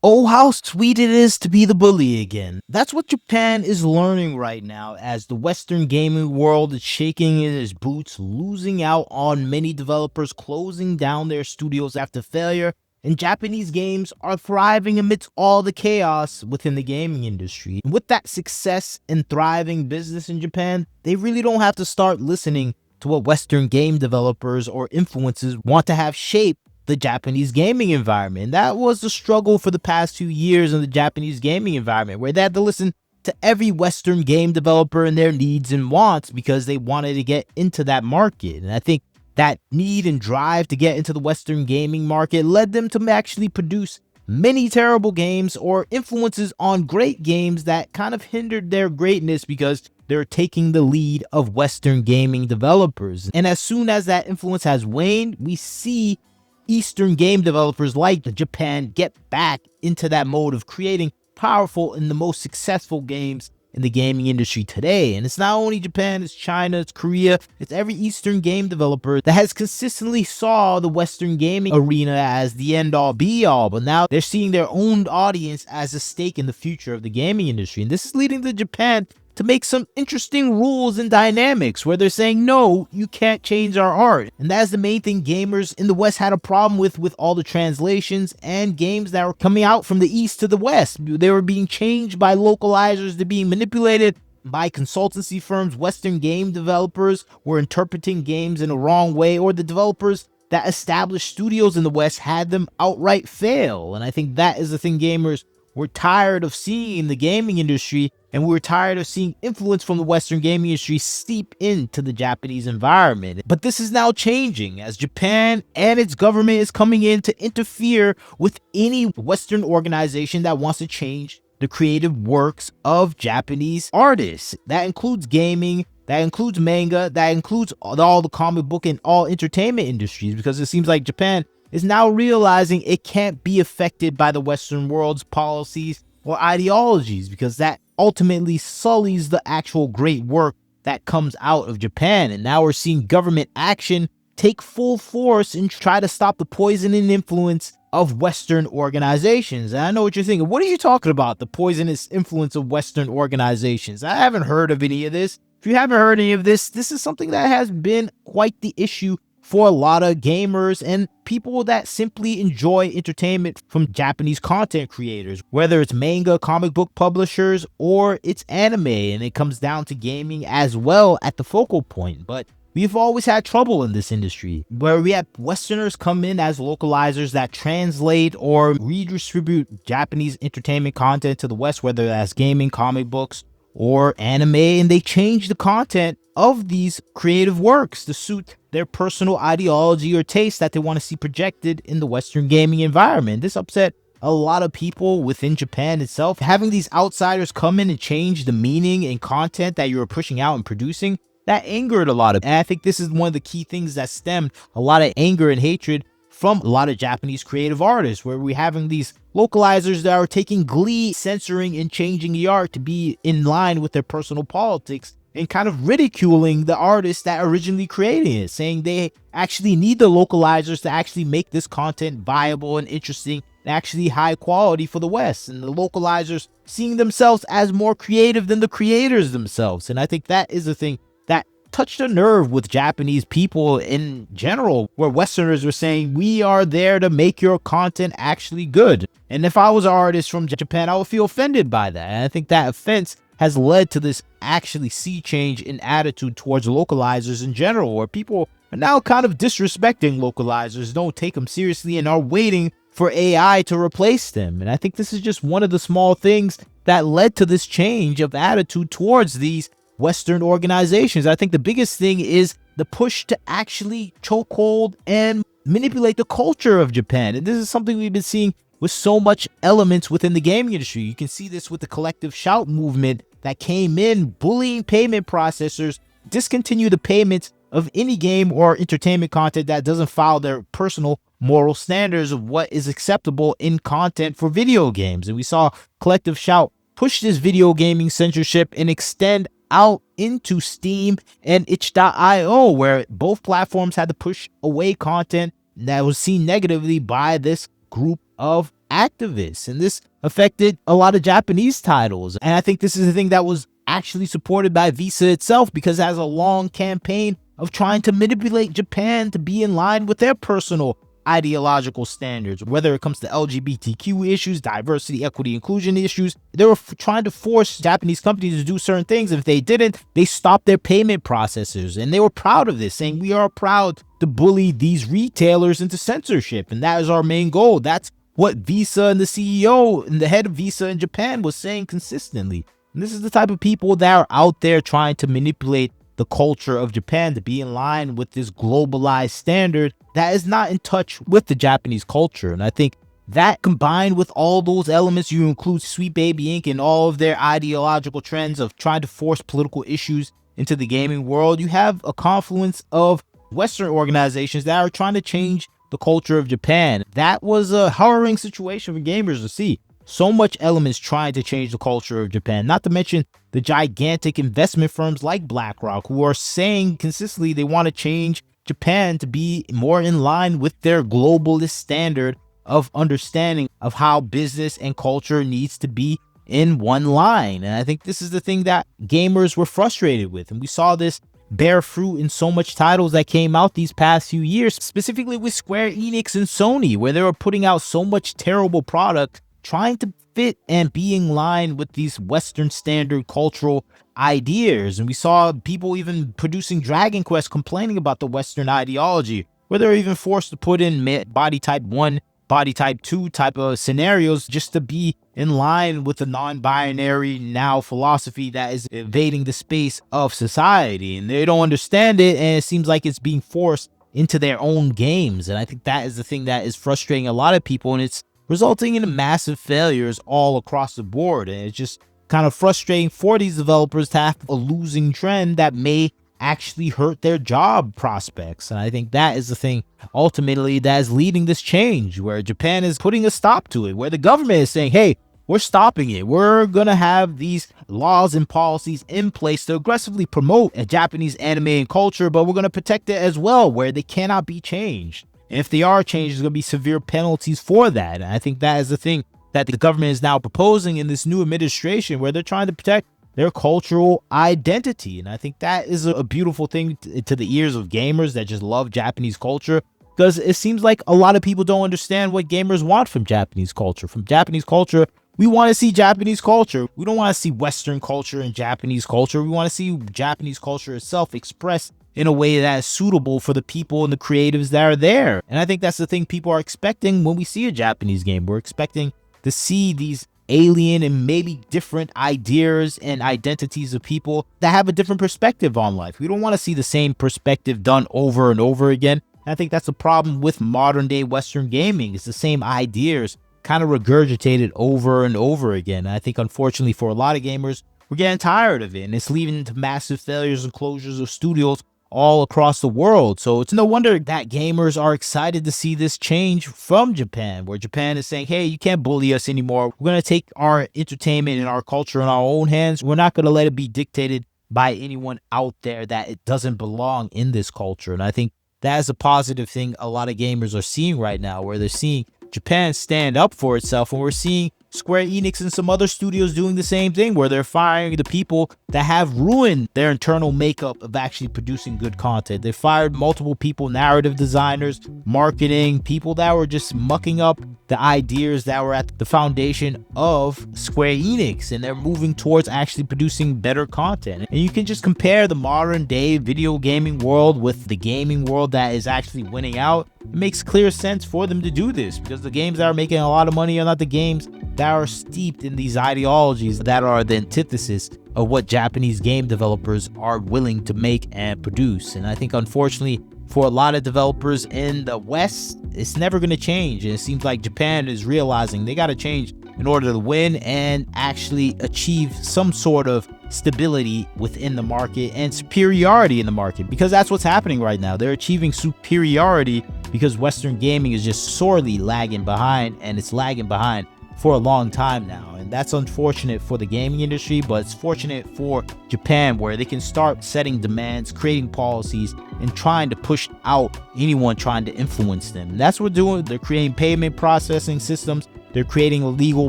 Oh, how sweet it is to be the bully again. That's what Japan is learning right now as the Western gaming world is shaking in its boots, losing out on many developers closing down their studios after failure, and Japanese games are thriving amidst all the chaos within the gaming industry. And with that success and thriving business in Japan, they really don't have to start listening to what Western game developers or influencers want to have shape the Japanese gaming environment. That was the struggle for the past 2 years in the Japanese gaming environment, where they had to listen to every Western game developer and their needs and wants because they wanted to get into that market. And I think that need and drive to get into the Western gaming market led them to actually produce many terrible games or influences on great games that kind of hindered their greatness because they're taking the lead of Western gaming developers. And as soon as that influence has waned, we see Eastern game developers like Japan get back into that mode of creating powerful and the most successful games in the gaming industry today. And it's not only Japan, it's China, it's Korea, it's every Eastern game developer that has consistently saw the Western gaming arena as the end all be all, but now they're seeing their own audience as a stake in the future of the gaming industry. And this is leading to Japan to make some interesting rules and dynamics where they're saying, no, you can't change our art. And that's the main thing gamers in the West had a problem with all the translations and games that were coming out from the East to the West. They were being changed by localizers, they're being manipulated by consultancy firms. Western game developers were interpreting games in a wrong way, or the developers that established studios in the West had them outright fail. And I think that is the thing gamers were tired of seeing in the gaming industry, and we were tired of seeing influence from the Western gaming industry seep into the Japanese environment. But this is now changing as Japan and its government is coming in to interfere with any Western organization that wants to change the creative works of Japanese artists. That includes gaming, that includes manga, that includes all the comic book and all entertainment industries, because it seems like Japan is now realizing it can't be affected by the Western world's policies or ideologies, because that ultimately sullies the actual great work that comes out of Japan. And now we're seeing government action take full force and try to stop the poisoning influence of Western organizations. And I know what you're thinking. What are you talking about? The poisonous influence of Western organizations? I haven't heard of any of this. If you haven't heard any of this, this is something that has been quite the issue for a lot of gamers and people that simply enjoy entertainment from Japanese content creators, whether it's manga, comic book publishers, or it's anime, and it comes down to gaming as well at the focal point. But we've always had trouble in this industry where we have Westerners come in as localizers that translate or redistribute Japanese entertainment content to the West, whether that's gaming, comic books, or anime, and they change the content of these creative works to suit their personal ideology or taste that they want to see projected in the Western gaming environment. This upset a lot of people within Japan itself. Having these outsiders come in and change the meaning and content that you were pushing out and producing, that angered a lot of, and I think this is one of the key things that stemmed a lot of anger and hatred from a lot of Japanese creative artists, where we're having these localizers that are taking glee, censoring and changing the art to be in line with their personal politics, and kind of ridiculing the artists that originally created it, saying they actually need the localizers to actually make this content viable and interesting and actually high quality for the West. And the localizers seeing themselves as more creative than the creators themselves. And I think that is the thing that touched a nerve with Japanese people in general, where Westerners were saying, we are there to make your content actually good. And if I was an artist from Japan, I would feel offended by that. And I think that offense has led to this actually sea change in attitude towards localizers in general, where people are now kind of disrespecting localizers, don't take them seriously, and are waiting for AI to replace them. And I think this is just one of the small things that led to this change of attitude towards these Western organizations. I think the biggest thing is the push to actually chokehold and manipulate the culture of Japan. And this is something we've been seeing with so much elements within the gaming industry. You can see this with the collective shout movement that came in, bullying payment processors, discontinue the payments of any game or entertainment content that doesn't follow their personal moral standards of what is acceptable in content for video games. And we saw collective shout push this video gaming censorship and extend out into Steam and itch.io, where both platforms had to push away content that was seen negatively by this group of activists, and this affected a lot of Japanese titles. And I think this is the thing that was actually supported by Visa itself, because it has a long campaign of trying to manipulate Japan to be in line with their personal ideological standards, whether it comes to LGBTQ issues, diversity, equity, inclusion issues. They were trying to force Japanese companies to do certain things. If they didn't, they stopped their payment processors, and they were proud of this, saying we are proud to bully these retailers into censorship, and that is our main goal. That's what Visa and the CEO and the head of Visa in Japan was saying consistently. And this is the type of people that are out there trying to manipulate the culture of Japan to be in line with this globalized standard that is not in touch with the Japanese culture. And I think that, combined with all those elements, you include Sweet Baby Inc. and all of their ideological trends of trying to force political issues into the gaming world, you have a confluence of Western organizations that are trying to change the culture of Japan. That was a harrowing situation for gamers to see. So much elements trying to change the culture of Japan, not to mention the gigantic investment firms like BlackRock, who are saying consistently they want to change Japan to be more in line with their globalist standard of understanding of how business and culture needs to be in one line. And I think this is the thing that gamers were frustrated with. And we saw this bear fruit in so much titles that came out these past few years, specifically with Square Enix and Sony, where they were putting out so much terrible product, trying to fit and be in line with these Western standard cultural ideas. And we saw people even producing Dragon Quest complaining about the Western ideology, where they're even forced to put in body type 1, body type 2 type of scenarios just to be in line with the non-binary now philosophy that is invading the space of society. And they don't understand it, and it seems like it's being forced into their own games. And I think that is the thing that is frustrating a lot of people, and it's resulting in massive failures all across the board. And it's just kind of frustrating for these developers to have a losing trend that may actually hurt their job prospects. And I think that is the thing ultimately that is leading this change, where Japan is putting a stop to it, where the government is saying, hey, we're stopping it. We're gonna have these laws and policies in place to aggressively promote a Japanese anime and culture, but we're gonna protect it as well, where they cannot be changed. And if they are changed, there's going to be severe penalties for that. And I think that is the thing that the government is now proposing in this new administration, where they're trying to protect their cultural identity. And I think that is a beautiful thing to the ears of gamers that just love Japanese culture, because it seems like a lot of people don't understand what gamers want from Japanese culture. From Japanese culture, we want to see Japanese culture. We don't want to see Western culture and Japanese culture. We want to see Japanese culture itself expressed in a way that is suitable for the people and the creatives that are there. And I think that's the thing people are expecting when we see a Japanese game. We're expecting to see these alien and maybe different ideas and identities of people that have a different perspective on life. We don't want to see the same perspective done over and over again. And I think that's a problem with modern day Western gaming. It's the same ideas kind of regurgitated over and over again. And I think unfortunately for a lot of gamers, we're getting tired of it, and it's leading to massive failures and closures of studios all across the world. So it's no wonder that gamers are excited to see this change from Japan, where Japan is saying, hey, you can't bully us anymore. We're going to take our entertainment and our culture in our own hands. We're not going to let it be dictated by anyone out there that it doesn't belong in this culture. And I think that is a positive thing a lot of gamers are seeing right now, where they're seeing Japan stand up for itself, and we're seeing Square Enix and some other studios doing the same thing, where they're firing the people that have ruined their internal makeup of actually producing good content. They fired multiple people, narrative designers, marketing, people that were just mucking up the ideas that were at the foundation of Square Enix, and they're moving towards actually producing better content. And you can just compare the modern day video gaming world with the gaming world that is actually winning out. It makes clear sense for them to do this, because the games that are making a lot of money are not the games that are steeped in these ideologies that are the antithesis of what Japanese game developers are willing to make and produce. And I think unfortunately for a lot of developers in the West, it's never going to change. And it seems like Japan is realizing they got to change in order to win and actually achieve some sort of stability within the market and superiority in the market, because that's what's happening right now. They're achieving superiority because Western gaming is just sorely lagging behind, and it's lagging behind for a long time now. And that's unfortunate for the gaming industry, but it's fortunate for Japan, where they can start setting demands, creating policies, and trying to push out anyone trying to influence them. And that's what they're doing. They're creating payment processing systems. They're creating legal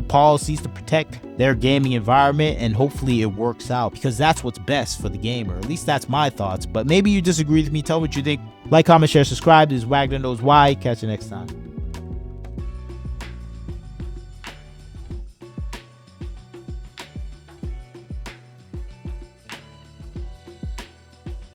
policies to protect their gaming environment, and hopefully it works out, because that's what's best for the gamer. At least that's my thoughts, but maybe you disagree with me. Tell me what you think. Like, comment, share, subscribe. This is Wagner Knows Why. Catch you next time.